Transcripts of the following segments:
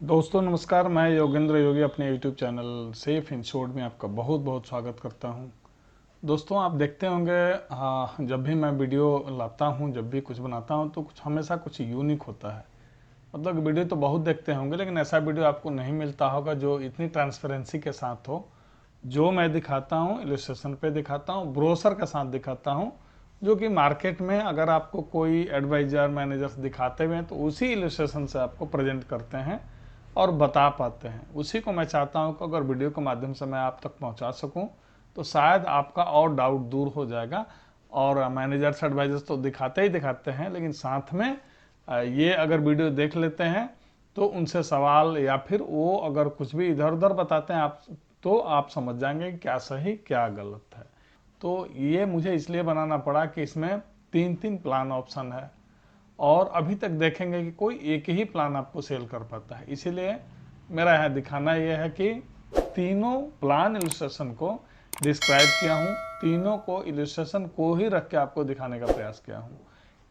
दोस्तों नमस्कार, मैं योगेंद्र योगी अपने YouTube चैनल सेफ इंश्योर्ड में आपका बहुत बहुत स्वागत करता हूं। दोस्तों आप देखते होंगे, हाँ, जब भी मैं वीडियो लाता हूं, जब भी कुछ बनाता हूं तो कुछ हमेशा कुछ यूनिक होता है। मतलब वीडियो तो बहुत देखते होंगे, लेकिन ऐसा वीडियो आपको नहीं मिलता होगा जो इतनी ट्रांसपेरेंसी के साथ हो। जो मैं दिखाता हूँ इलस्ट्रेशन पे दिखाता हूँ, ब्रोशर के साथ दिखाता हूँ, जो कि मार्केट में अगर आपको कोई एडवाइजर मैनेजर्स दिखाते हुए हैं तो उसी इलस्ट्रेशन से आपको प्रेजेंट करते हैं और बता पाते हैं। उसी को मैं चाहता हूं कि अगर वीडियो के माध्यम से मैं आप तक पहुंचा सकूं तो शायद आपका और डाउट दूर हो जाएगा। और मैनेजर्स एडवाइजर्स तो दिखाते ही दिखाते हैं, लेकिन साथ में ये अगर वीडियो देख लेते हैं तो उनसे सवाल या फिर वो अगर कुछ भी इधर उधर बताते हैं आप, तो आप समझ जाएंगे कि क्या सही क्या गलत है। तो ये मुझे इसलिए बनाना पड़ा कि इसमें तीन तीन प्लान ऑप्शन है और अभी तक देखेंगे कि कोई एक ही प्लान आपको सेल कर पाता है। इसीलिए मेरा यहाँ दिखाना यह है कि तीनों प्लान इलस्ट्रेशन को डिस्क्राइब किया हूँ, तीनों को इलस्ट्रेशन को ही रख के आपको दिखाने का प्रयास किया हूँ।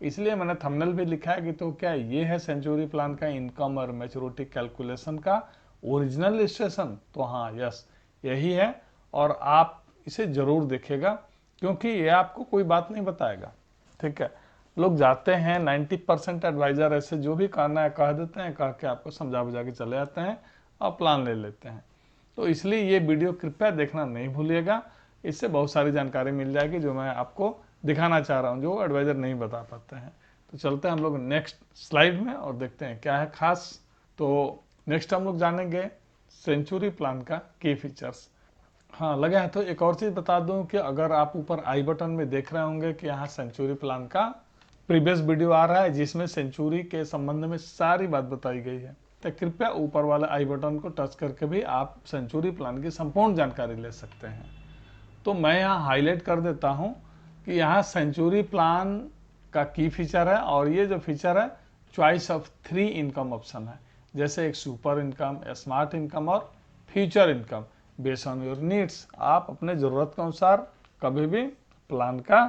इसलिए मैंने थंबनेल भी लिखा है कि तो क्या ये है सेंचुरी प्लान का इनकम और मैच्योरिटी कैलकुलेशन का ओरिजिनल इलस्ट्रेशन? तो हाँ, यस, यही है। और आप इसे जरूर देखेगा क्योंकि ये आपको कोई बात नहीं बताएगा। ठीक है, लोग जाते हैं 90% एडवाइजर ऐसे जो भी कहना है कह देते हैं, कह के आपको समझा बुझा के चले जाते हैं और प्लान ले लेते हैं। तो इसलिए ये वीडियो कृपया देखना नहीं भूलिएगा। इससे बहुत सारी जानकारी मिल जाएगी जो मैं आपको दिखाना चाह रहा हूँ, जो एडवाइजर नहीं बता पाते हैं। तो चलते हैं हम लोग नेक्स्ट स्लाइड में और देखते हैं क्या है खास। तो नेक्स्ट हम लोग जानेंगे सेंचुरी प्लान का की फीचर्स। हाँ, लगा है तो एक और चीज बता दूं कि अगर आप ऊपर आई बटन में देख रहे होंगे कि यहाँ सेंचुरी प्लान का प्रीवियस वीडियो आ रहा है जिसमें सेंचुरी के संबंध में सारी बात बताई गई है। तो कृपया ऊपर वाले आई बटन को टच करके भी आप सेंचुरी प्लान की संपूर्ण जानकारी ले सकते हैं। तो मैं यहाँ हाईलाइट कर देता हूँ कि यहाँ सेंचुरी प्लान का की फीचर है और ये जो फीचर है चॉइस ऑफ 3 इनकम ऑप्शन है, जैसे एक सुपर इनकम, स्मार्ट इनकम और future income based on your needs. आप अपने जरूरत के अनुसार कभी भी प्लान का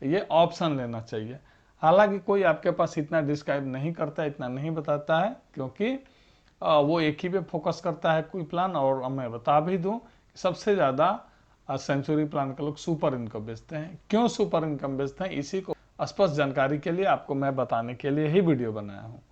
ये ऑप्शन लेना चाहिए। हालांकि कोई आपके पास इतना डिस्क्राइब नहीं करता है, इतना नहीं बताता है, क्योंकि वो एक ही पे फोकस करता है कोई प्लान। और मैं बता भी दूं सबसे ज्यादा सेंचुरी प्लान के लोग सुपर इनकम बेचते हैं। क्यों सुपर इनकम बेचते हैं, इसी को स्पष्ट जानकारी के लिए आपको मैं बताने के लिए ही वीडियो बनाया हूँ।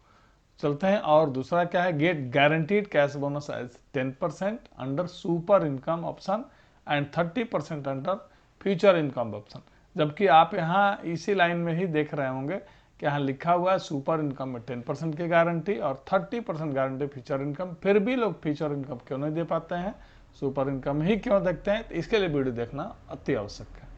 चलते हैं। और दूसरा क्या है, get guaranteed cash bonus as 10% under super income option and 30% under future income option. जबकि आप यहाँ इसी लाइन में ही देख रहे होंगे कि यहाँ लिखा हुआ है सुपर इनकम में 10% की गारंटी और 30% गारंटी फ्यूचर इनकम। फिर भी लोग फ्यूचर इनकम क्यों नहीं दे पाते हैं, सुपर इनकम ही क्यों देखते हैं? तो इसके लिए वीडियो देखना अति आवश्यक है।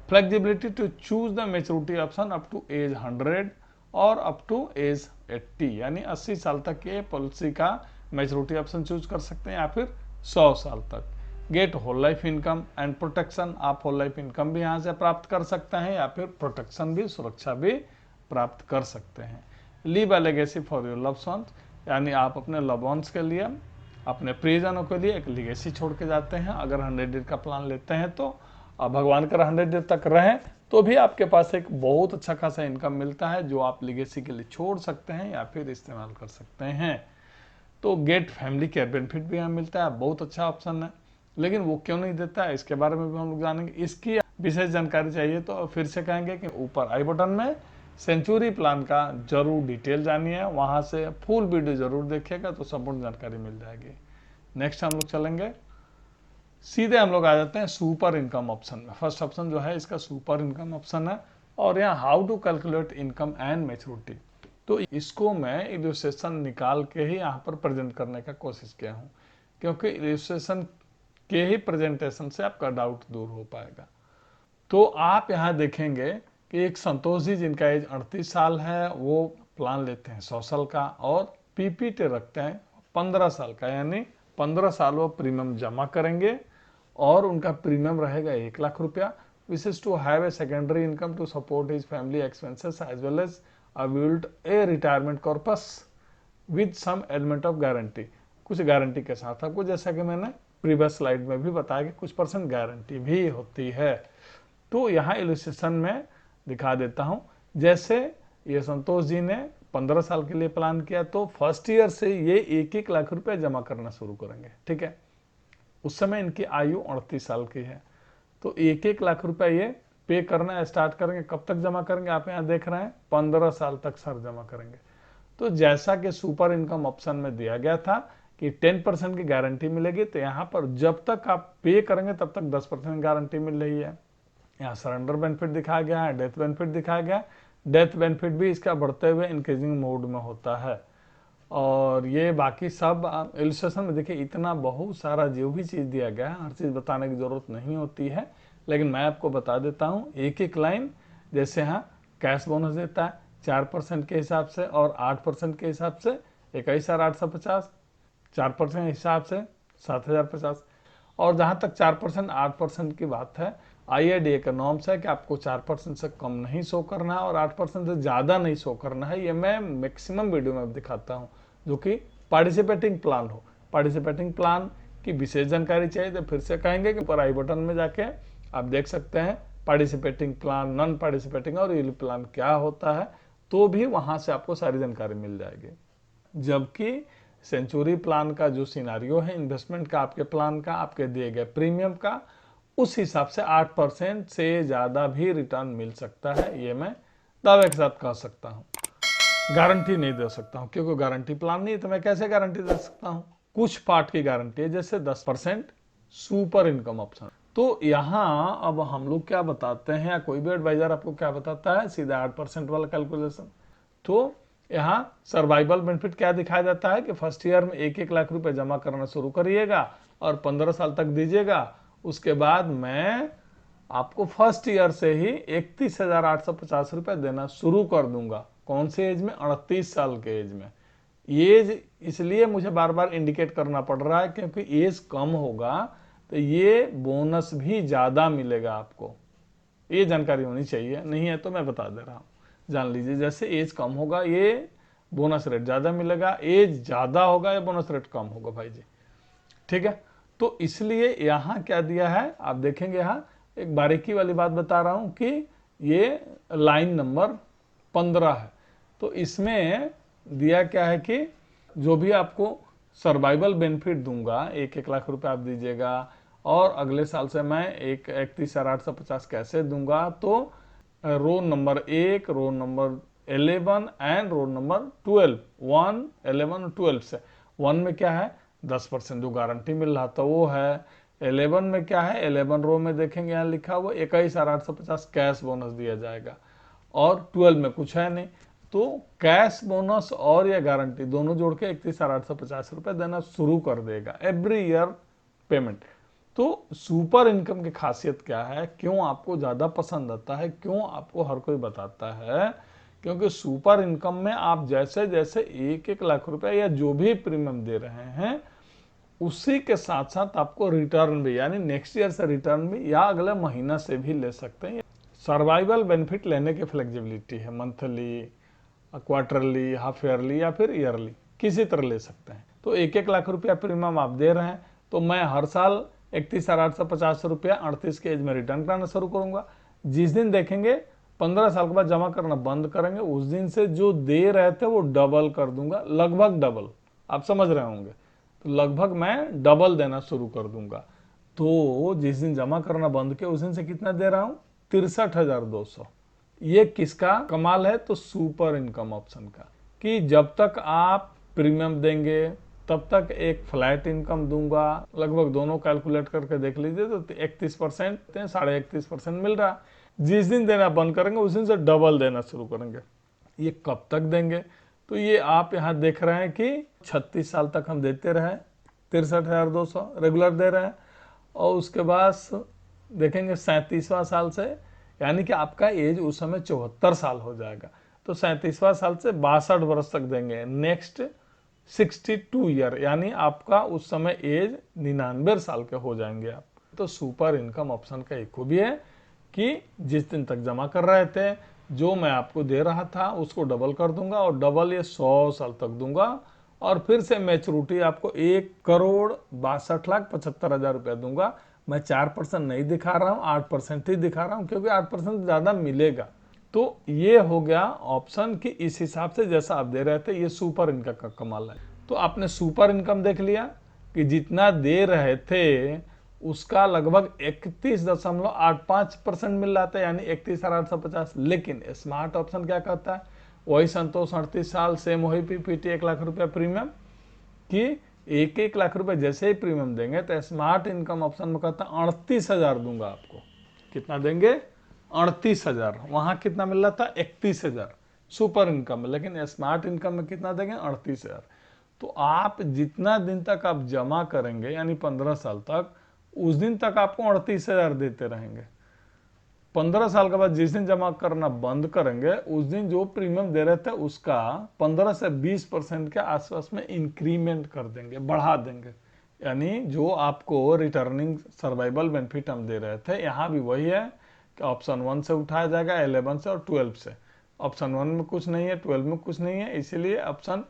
Flexibility to choose the maturity option up to age 100 और अप टू एज 80, यानी 80 साल तक के पॉलिसी का मेच्योरिटी ऑप्शन चूज कर सकते हैं या फिर 100 साल तक। Get whole life income and protection, आप होल लाइफ इनकम भी यहाँ से प्राप्त कर सकते हैं या फिर प्रोटेक्शन भी, सुरक्षा भी प्राप्त कर सकते हैं। Leave a legacy for your loved ones, यानी आप अपने लव्ड वंस के लिए, अपने प्रियजनों के लिए एक लेगेसी छोड़ के जाते हैं। अगर 100 डेज का प्लान लेते हैं तो भगवान कर 100 डेज तक रहें तो भी आपके पास एक बहुत अच्छा खासा इनकम मिलता है जो आप लेगेसी के लिए छोड़ सकते हैं या फिर इस्तेमाल कर सकते हैं। तो गेट फैमिली केयर बेनिफिट भी यहाँ मिलता है, बहुत अच्छा ऑप्शन है। लेकिन वो क्यों नहीं देता है, इसके बारे में भी हम लोग जानेंगे। इसकी विशेष जानकारी चाहिए तो फिर से कहेंगे कि ऊपर आई बटन में सेंचुरी प्लान का जरूर डिटेल जानिए, वहां से फुल वीडियो जरूर देखिएगा तो संपूर्ण जानकारी मिल जाएगी। नेक्स्ट हम लोग चलेंगे, सीधे हम लोग आ जाते हैं सुपर इनकम ऑप्शन में। फर्स्ट ऑप्शन जो है इसका सुपर इनकम ऑप्शन है और यहाँ how to calculate income and maturity. तो इसको मैं इलस्ट्रेशन निकाल के ही यहाँ पर प्रेजेंट करने का कोशिश किया हूँ, क्योंकि इलस्ट्रेशन के ही प्रेजेंटेशन से आपका डाउट दूर हो पाएगा। तो आप यहाँ देखेंगे कि एक संतोष जी जिनका एज 38 साल है, वो प्लान लेते हैं 100 साल का और पीपीटी रखते हैं 15 साल का, यानी 15 साल वो प्रीमियम जमा करेंगे और उनका प्रीमियम रहेगा 1 लाख रुपया। Wishes to have a secondary income to support his family expenses as well as build a retirement corpus with some element of guarantee, कुछ गारंटी के साथ। आपको जैसा कि मैंने प्रीवियस स्लाइड में भी बताया कि कुछ परसेंट गारंटी भी होती है। तो यहाँ इलस्ट्रेशन में दिखा देता हूं, जैसे ये संतोष जी ने 15 साल के लिए प्लान किया तो फर्स्ट ईयर से ये 1-1 लाख रुपए जमा करना शुरू करेंगे। ठीक है, उस समय इनकी आयु 38 साल की है, तो 1-1 लाख रुपए ये पे करना स्टार्ट करेंगे। कब तक जमा करेंगे, आप यहाँ देख रहे हैं 15 साल तक सर जमा करेंगे। तो जैसा कि सुपर इनकम ऑप्शन में दिया गया था कि 10% की गारंटी मिलेगी, तो यहाँ पर जब तक आप पे करेंगे तब तक 10% गारंटी मिल रही है। यहाँ सरेंडर बेनिफिट दिखाया गया है, डेथ बेनिफिट दिखाया गया है। डेथ बेनिफिट भी इसका बढ़ते हुए इंक्रीजिंग मोड में होता है। और ये बाकी सब इलस्ट्रेशन में देखिए, इतना बहुत सारा जो भी चीज़ दिया गया है, हर चीज़ बताने की ज़रूरत नहीं होती है, लेकिन मैं आपको बता देता हूँ एक एक लाइन। जैसे यहाँ कैश बोनस देता है 4% के हिसाब से और 8% के हिसाब से 21,850, 4% हिसाब से 7,050। और जहाँ तक 4% 8% की बात है, IRDAI का नॉर्म्स है कि आपको 4% से कम नहीं शो करना है और 8% से ज़्यादा नहीं शो करना है। ये मैं मैक्सिमम वीडियो में दिखाता हूँ, जो कि पार्टिसिपेटिंग प्लान हो। पार्टिसिपेटिंग प्लान की विशेष जानकारी चाहिए तो फिर से कहेंगे कि ऊपर आई बटन में जाके आप देख सकते हैं पार्टिसिपेटिंग प्लान, नॉन पार्टिसिपेटिंग और ईएलपी प्लान क्या होता है, तो भी वहाँ से आपको सारी जानकारी मिल जाएगी। जबकि सेंचुरी प्लान का जो सिनारियो है इन्वेस्टमेंट का, आपके प्लान का, आपके दिए गए प्रीमियम का, उस हिसाब से 8% से ज़्यादा भी रिटर्न मिल सकता है, ये मैं दावे के साथ कह सकता हूँ। गारंटी नहीं दे सकता हूँ क्योंकि गारंटी प्लान नहीं है, तो मैं कैसे गारंटी दे सकता हूँ। कुछ पार्ट की गारंटी है, जैसे 10% सुपर इनकम ऑप्शन। तो यहाँ अब हम लोग क्या बताते हैं, या कोई भी एडवाइजर आपको क्या बताता है, सीधा 8% वाला कैलकुलेशन। तो यहाँ सर्वाइवल बेनिफिट क्या दिखाया जाता है कि फर्स्ट ईयर में 1-1 लाख रुपए जमा करना शुरू करिएगा और 15 साल तक दीजिएगा। उसके बाद मैं आपको फर्स्ट ईयर से ही 31,850 रुपए देना शुरू कर दूंगा। कौन से एज में, 38 साल के एज में। एज इसलिए मुझे बार बार इंडिकेट करना पड़ रहा है क्योंकि एज कम होगा तो ये बोनस भी ज्यादा मिलेगा आपको, ये जानकारी होनी चाहिए। नहीं है तो मैं बता दे रहा हूँ, जान लीजिए। जैसे एज कम होगा ये बोनस रेट ज्यादा मिलेगा, एज ज्यादा होगा ये बोनस रेट कम होगा भाई जी। ठीक है, तो इसलिए यहाँ क्या दिया है आप देखेंगे, यहाँ एक बारीकी वाली बात बता रहा हूँ कि ये लाइन नंबर 15 है। तो इसमें दिया क्या है कि जो भी आपको सर्वाइवल बेनिफिट दूंगा, 1-1 लाख रुपए आप दीजिएगा और अगले साल से मैं 31,850 कैसे दूंगा, तो row number 1, row number 11 and row number 12, 1, 11 और 12 से 1 में क्या है 10% जो गारंटी मिल रहा था वो है। 11 में क्या है, 11 रो में देखेंगे यहाँ लिखा हुआ 21,850 कैश बोनस दिया जाएगा और 12 में कुछ है नहीं। तो कैश बोनस और ये गारंटी दोनों जोड़ के 31,850 रुपए देना शुरू कर देगा एवरी ईयर पेमेंट। तो सुपर इनकम की खासियत क्या है, क्यों आपको ज्यादा पसंद आता है, क्यों आपको हर कोई बताता है, क्योंकि सुपर इनकम में आप जैसे जैसे 1-1 लाख रुपए या जो भी प्रीमियम दे रहे हैं उसी के साथ साथ आपको रिटर्न भी, यानी नेक्स्ट ईयर से रिटर्न भी या अगले महीना से भी ले सकते हैं। सर्वाइवल बेनिफिट लेने की फ्लेक्सिबिलिटी है, मंथली, क्वार्टरली, हाफ ईयरली या फिर ईयरली, किसी तरह ले सकते हैं। तो 1-1 लाख रुपया प्रीमियम आप दे रहे हैं तो मैं हर साल 31,850 रुपया 38 के एज में रिटर्न कराना शुरू करूंगा। जिस दिन देखेंगे 15 साल के बाद जमा करना बंद करेंगे, उस दिन से जो दे रहे थे वो डबल कर दूंगा, लगभग डबल, आप समझ रहे होंगे। तो लगभग मैं डबल देना शुरू कर दूंगा। तो जिस दिन जमा करना बंद किया उस दिन से कितना दे रहा हूं, 63,200। ये किसका कमाल है, तो सुपर इनकम ऑप्शन का, कि जब तक आप प्रीमियम देंगे तब तक एक फ्लैट इनकम दूंगा। लगभग दोनों कैलकुलेट करके देख लीजिए तो 31%, 31.5% मिल रहा। जिस दिन देना बंद करेंगे उस दिन से डबल देना शुरू करेंगे। ये कब तक देंगे, तो ये आप यहाँ देख रहे हैं कि 36 साल तक हम देते रहे 63,200 रेगुलर दे रहे हैं और उसके बाद देखेंगे 37वां साल से, यानी कि आपका एज उस समय 74 साल हो जाएगा। तो 37वां साल से 62 वर्ष तक देंगे, नेक्स्ट 62 ईयर, यानी आपका उस समय एज 99 साल के हो जाएंगे आप। तो सुपर इनकम ऑप्शन का एक खूबी है कि जिस दिन तक जमा कर रहे थे जो मैं आपको दे रहा था उसको डबल कर दूंगा और डबल ये 100 साल तक दूंगा और फिर से मैच्योरिटी आपको 1,62,75,000 रुपया दूंगा। मैं 4% नहीं दिखा रहा हूँ, 8% ही दिखा रहा हूँ क्योंकि 8% ज्यादा मिलेगा। तो ये हो गया ऑप्शन कि इस हिसाब से जैसा आप दे रहे थे, ये सुपर इनकम का कमाल है। तो आपने सुपर इनकम देख लिया कि जितना दे रहे थे उसका लगभग 31.85% मिल रहा था, यानी 31,850। लेकिन स्मार्ट ऑप्शन क्या कहता है, वही संतोष 38 साल, सेम वही पीपीटी, 1 लाख रुपया प्रीमियम, कि 1 लाख रुपए जैसे ही प्रीमियम देंगे तो स्मार्ट इनकम ऑप्शन में कहता है 38,000 दूंगा आपको। कितना देंगे? 38,000। वहां कितना मिल रहा था? 31,000 सुपर इनकम में, लेकिन स्मार्ट इनकम में कितना देंगे? 38,000। तो आप जितना दिन तक आप जमा करेंगे, यानी 15 साल तक, उस दिन तक आपको 38,000 देते रहेंगे। 15 साल के बाद जिस दिन जमा करना बंद करेंगे, उस दिन जो प्रीमियम दे रहे थे उसका 15 से 20% के आसपास में इंक्रीमेंट कर देंगे, बढ़ा देंगे। यानी जो आपको रिटर्निंग सर्वाइवल बेनिफिट हम दे रहे थे, यहाँ भी वही है कि ऑप्शन 1 से उठाया जाएगा, 11 से और 12 से। ऑप्शन 1 में कुछ नहीं है, 12 में कुछ नहीं है, इसीलिए ऑप्शन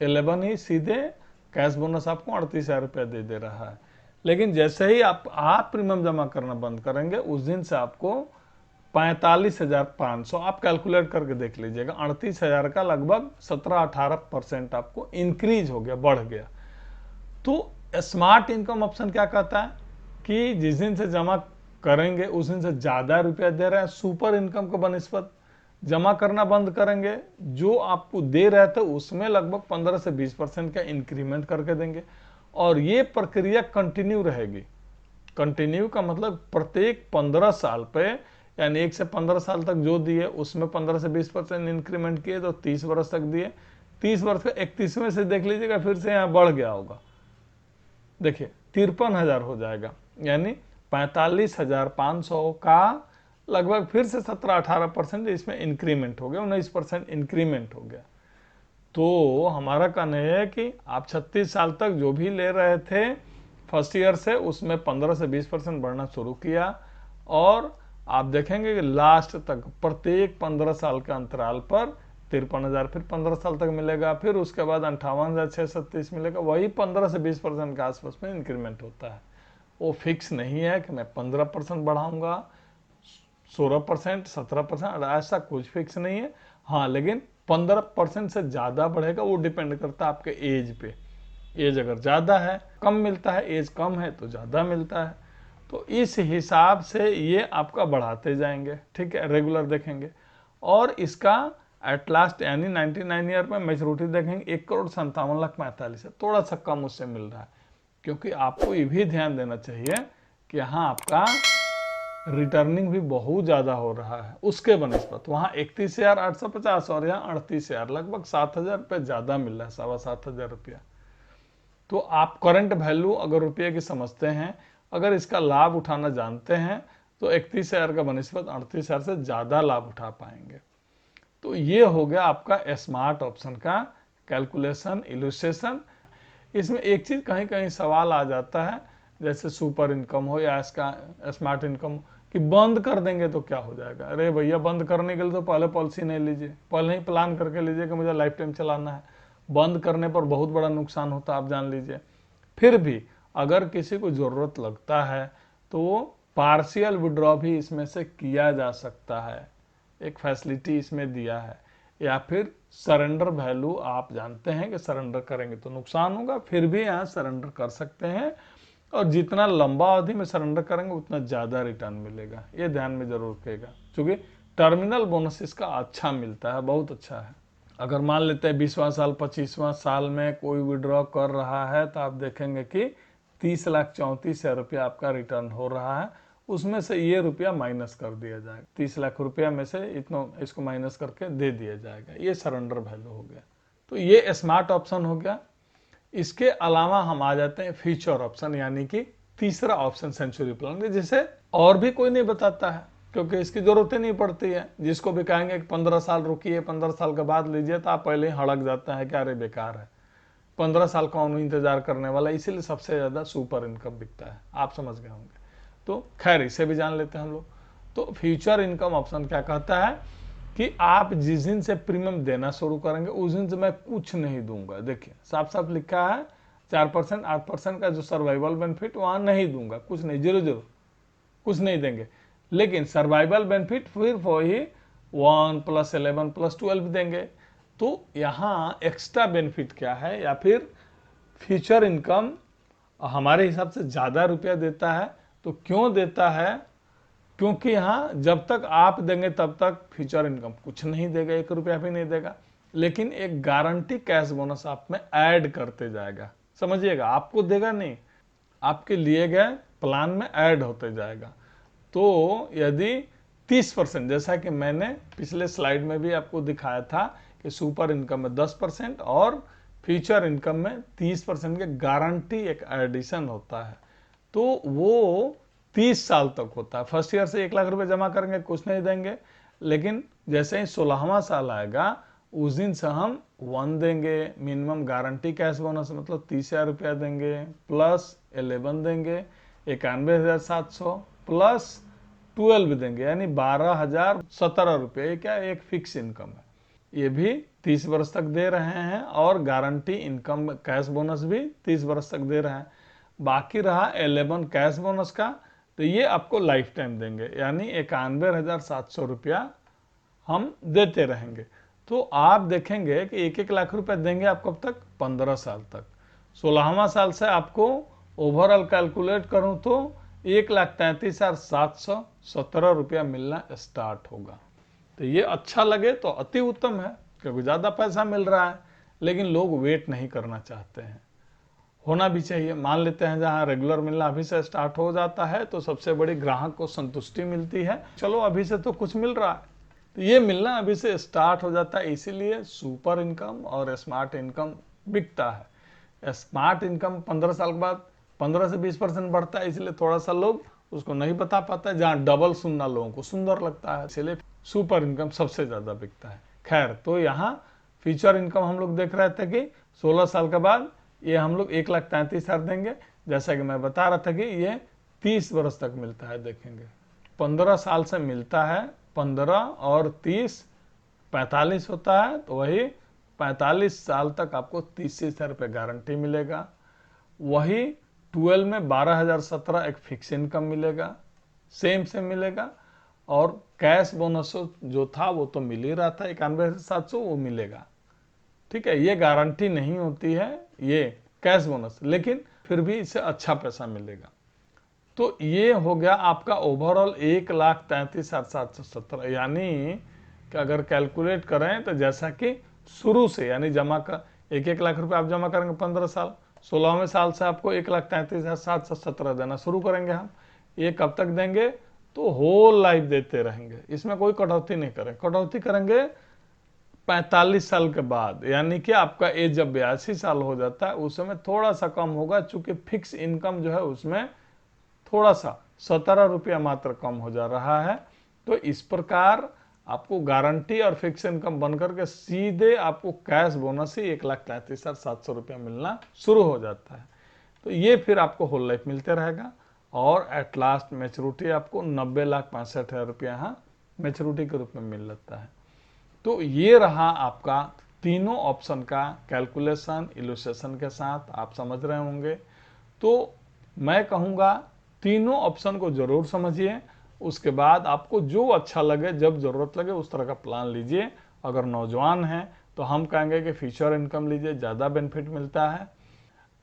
11 ही सीधे कैश बोनस आपको 38,000 रुपया दे रहा है। लेकिन जैसे ही आप प्रीमियम जमा करना बंद करेंगे, उस दिन से आपको 45,500, आप कैलकुलेट करके देख लीजिएगा, 38,000 का लगभग 17-18% आपको इंक्रीज हो गया, बढ़ गया। तो स्मार्ट इनकम ऑप्शन क्या कहता है कि जिस दिन से जमा करेंगे उस दिन से ज्यादा रुपया दे रहे हैं, सुपर इनकम को बनिस्बत जमा करना बंद करेंगे, जो आपको दे रहे थे उसमें लगभग 15 से 20% का इंक्रीमेंट करके देंगे। और ये प्रक्रिया कंटिन्यू रहेगी। कंटिन्यू का मतलब प्रत्येक 15 साल पे, यानी 1 से 15 साल तक जो दिए उसमें 15 से 20% इंक्रीमेंट किए तो 30 वर्ष तक दिए। 30 वर्ष का 31वें से देख लीजिएगा, फिर से यहाँ बढ़ गया होगा, देखिए 53,000 हो जाएगा, यानी 45,500 का लगभग फिर से 17-18% इसमें इंक्रीमेंट हो गया, 19% इंक्रीमेंट हो गया। तो हमारा कहना है कि आप 36 साल तक जो भी ले रहे थे फर्स्ट ईयर से, उसमें 15 से 20% बढ़ना शुरू किया, और आप देखेंगे कि लास्ट तक प्रत्येक 15 साल के अंतराल पर 53,000 फिर 15 साल तक मिलेगा, फिर उसके बाद 58,637 मिलेगा। वही 15 से 20% के आसपास में इंक्रीमेंट होता है। वो फिक्स नहीं है कि मैं 15% बढ़ाऊंगा, 16%, 17%, ऐसा कुछ फिक्स नहीं है। हाँ, लेकिन 15% से ज्यादा बढ़ेगा, वो डिपेंड करता है आपके एज पे। एज अगर ज्यादा है कम मिलता है, एज कम है तो ज्यादा मिलता है। तो इस हिसाब से ये आपका बढ़ाते जाएंगे, ठीक है, रेगुलर देखेंगे। और इसका एट लास्ट यानी 99 ईयर में मेच्योरिटी देखेंगे 1,57,45,000 है, थोड़ा सा कम उससे मिल रहा है। क्योंकि आपको ये भी ध्यान देना चाहिए कि यहाँ आपका रिटर्निंग भी बहुत ज्यादा हो रहा है उसके बनिस्बत। वहां 31,850 और यहाँ 38,000, लगभग 7,000 रुपये ज्यादा मिल रहा है, 7,500 रुपया। तो आप करंट वैल्यू अगर रुपये की समझते हैं, अगर इसका लाभ उठाना जानते हैं, तो 31,000 का बनिस्बत 38,000 से ज्यादा लाभ उठा पाएंगे। तो ये हो गया आपका स्मार्ट ऑप्शन का कैलकुलेशन, इलस्ट्रेशन। इसमें एक चीज कहीं कहीं सवाल आ जाता है, जैसे सुपर इनकम हो या इसका स्मार्ट इनकम, कि बंद कर देंगे तो क्या हो जाएगा। अरे भैया, बंद करने के लिए तो पहले पॉलिसी नहीं लीजिए, पहले ही प्लान करके लीजिए कि मुझे लाइफ टाइम चलाना है। बंद करने पर बहुत बड़ा नुकसान होता है, आप जान लीजिए। फिर भी अगर किसी को जरूरत लगता है तो वो पार्शियल विड्रॉ भी इसमें से किया जा सकता है, एक फैसिलिटी इसमें दिया है। या फिर सरेंडर वैल्यू, आप जानते हैं कि सरेंडर करेंगे तो नुकसान होगा, फिर भी यहाँ सरेंडर कर सकते हैं, और जितना लंबा अवधि में सरेंडर करेंगे उतना ज्यादा रिटर्न मिलेगा, ये ध्यान में जरूर रखिएगा। क्योंकि टर्मिनल बोनस इसका अच्छा मिलता है, बहुत अच्छा है। अगर मान लेते हैं 20वां साल 25वां साल में कोई विड्रॉ कर रहा है, तो आप देखेंगे कि 30,34,000 रुपया आपका रिटर्न हो रहा है। उसमें से ये रुपया माइनस कर दिया जाएगा, 30 लाख रुपया में से इतना इसको माइनस करके दे दिया जाएगा, ये सरेंडर वैल्यू हो गया। तो ये स्मार्ट ऑप्शन हो गया। इसके अलावा हम आ जाते हैं फ्यूचर ऑप्शन, यानी कि तीसरा ऑप्शन सेंचुरी प्लान, जिसे और भी कोई नहीं बताता है, क्योंकि इसकी जरूरत ही नहीं पड़ती है। जिसको भी कहेंगे कि 15 साल रुकिए, 15 साल के बाद लीजिए, तो आप पहले ही हड़क जाता है कि अरे बेकार है, 15 साल कौन इंतजार करने वाला। इसीलिए सबसे ज्यादा सुपर इनकम बिकता है, आप समझ गए होंगे। तो खैर, इसे भी जान लेते हैं हम लोग। तो फ्यूचर इनकम ऑप्शन क्या कहता है कि आप जिस दिन से प्रीमियम देना शुरू करेंगे उस दिन से मैं कुछ नहीं दूंगा। देखिए साफ साफ लिखा है, 4%, 8% का जो सर्वाइवल बेनिफिट वहां नहीं दूंगा, कुछ नहीं, 0 कुछ नहीं देंगे। लेकिन सर्वाइवल बेनिफिट फिर वही 1 + 11 + 12 देंगे। तो यहाँ एक्स्ट्रा बेनिफिट क्या है, या फिर फ्यूचर इनकम हमारे हिसाब से ज़्यादा रुपया देता है। तो क्यों देता है? क्योंकि यहाँ जब तक आप देंगे तब तक फ्यूचर इनकम कुछ नहीं देगा, 1 रुपया भी नहीं देगा, लेकिन एक गारंटी कैश बोनस आप में ऐड करते जाएगा। समझिएगा, आपको देगा नहीं, आपके लिए गए प्लान में ऐड होते जाएगा। तो यदि 30%, जैसा कि मैंने पिछले स्लाइड में भी आपको दिखाया था कि सुपर इनकम में 10% और फ्यूचर इनकम में 30% के गारंटी एक एडिशन होता है, तो वो 30 साल तक होता है। फर्स्ट ईयर से 1 लाख रुपए जमा करेंगे, कुछ नहीं देंगे, लेकिन जैसे ही 16वां साल आएगा उस दिन से हम 1 देंगे, मिनिमम गारंटी कैश बोनस मतलब 30,000 रुपया देंगे, प्लस 11 देंगे 91,700, प्लस 12 देंगे यानी 12,017 रुपये। ये क्या, एक फिक्स इनकम है, ये भी 30 वर्ष तक दे रहे हैं, और गारंटी इनकम कैश बोनस भी 30 वर्ष तक दे रहे हैं। बाकी रहा 11 कैश बोनस का, तो ये आपको लाइफ टाइम देंगे, यानी 91,700 रुपया हम देते रहेंगे। तो आप देखेंगे कि 1-1 लाख रुपया देंगे आप कब तक, 15 साल तक। 16वां साल से आपको ओवरऑल कैलकुलेट करूं तो 1,33,717 रुपया मिलना स्टार्ट होगा। तो ये अच्छा लगे तो अति उत्तम है, क्योंकि ज़्यादा पैसा मिल रहा है, लेकिन लोग वेट नहीं करना चाहते हैं। होना भी चाहिए। मान लेते हैं जहाँ रेगुलर मिलना अभी से स्टार्ट हो जाता है तो सबसे बड़ी ग्राहक को संतुष्टि मिलती है, चलो अभी से तो कुछ मिल रहा है, तो ये मिलना अभी से स्टार्ट हो जाता है। इसीलिए सुपर इनकम और स्मार्ट इनकम बिकता है। स्मार्ट इनकम 15 साल के बाद 15 से 20% बढ़ता है, इसलिए थोड़ा सा लोग उसको नहीं बता पाता है, जहाँ डबल सुनना लोगों को सुंदर लगता है, इसलिए सुपर इनकम सबसे ज़्यादा बिकता है। खैर, तो यहाँ फ्यूचर इनकम हम लोग देख रहे थे कि 16 साल के बाद ये हम लोग 1,33,000 देंगे, जैसा कि मैं बता रहा था कि ये 30 वर्ष तक मिलता है। देखेंगे 15 साल से मिलता है, 15 और 30 45 होता है, तो वही 45 साल तक आपको 30,000 रुपये गारंटी मिलेगा। वही 12 में 12,017 एक फिक्स इनकम मिलेगा, सेम मिलेगा, और कैश बोनस जो था वो तो मिल ही रहा था 91,700, वो मिलेगा। ठीक है, ये गारंटी नहीं होती है ये कैश बोनस, लेकिन फिर भी इससे अच्छा पैसा मिलेगा। तो ये हो गया आपका ओवरऑल 1,33,717, यानी कि अगर कैलकुलेट करें तो जैसा कि शुरू से, यानी जमा का 1-1 लाख रुपए आप जमा करेंगे 15 साल, 16वें साल से आपको 1,33,717 देना शुरू करेंगे हम। ये कब तक देंगे, तो होल लाइफ देते रहेंगे, इसमें कोई कटौती नहीं करें। कटौती करेंगे 45 साल के बाद, यानी कि आपका एज जब 82 साल हो जाता है उस समय थोड़ा सा कम होगा, चूंकि फिक्स इनकम जो है उसमें थोड़ा सा 17 रुपया मात्र कम हो जा रहा है। तो इस प्रकार आपको गारंटी और फिक्स इनकम बनकर के सीधे आपको कैश बोनस ही 1,33,700 रुपया मिलना शुरू हो जाता है। तो ये फिर आपको होल लाइफ मिलते रहेगा, और एट लास्ट मैच्योरिटी आपको 90,65,000 रुपया यहाँ मैच्योरिटी के रूप में मिल जाता है। तो ये रहा आपका तीनों ऑप्शन का कैलकुलेशन इलस्ट्रेशन के साथ, आप समझ रहे होंगे। तो मैं कहूँगा तीनों ऑप्शन को जरूर समझिए, उसके बाद आपको जो अच्छा लगे, जब जरूरत लगे उस तरह का प्लान लीजिए। अगर नौजवान हैं तो हम कहेंगे कि फ्यूचर इनकम लीजिए, ज़्यादा बेनिफिट मिलता है।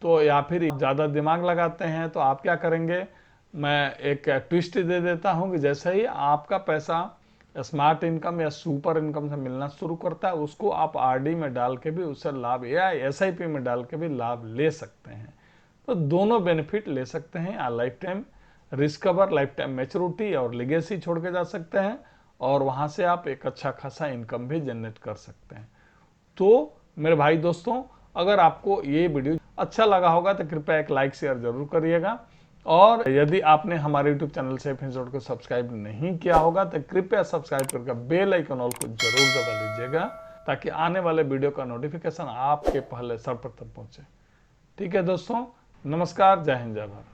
तो या फिर ज़्यादा दिमाग लगाते हैं तो आप क्या करेंगे, मैं एक ट्विस्ट दे देता हूँ कि जैसे ही आपका पैसा स्मार्ट इनकम या सुपर इनकम से मिलना शुरू करता है, उसको आप आरडी में डाल के भी उससे लाभ, या एसआईपी में डाल के भी लाभ ले सकते हैं। तो दोनों बेनिफिट ले सकते हैं। Life time risk cover, life time maturity और लिगेसी छोड़ के जा सकते हैं, और वहां से आप एक अच्छा खासा इनकम भी जनरेट कर सकते हैं। तो मेरे भाई दोस्तों, अगर आपको ये वीडियो अच्छा लगा होगा तो कृपया एक लाइक शेयर जरूर करिएगा, और यदि आपने हमारे YouTube चैनल सेफ इंश्योर्ड को सब्सक्राइब नहीं किया होगा तो कृपया सब्सक्राइब करके बेल आइकन ऑल को जरूर दबा लीजिएगा, ताकि आने वाले वीडियो का नोटिफिकेशन आपके पहले सर्वप्रथम पहुंचे। ठीक है दोस्तों, नमस्कार, जय हिंद, जय भारत।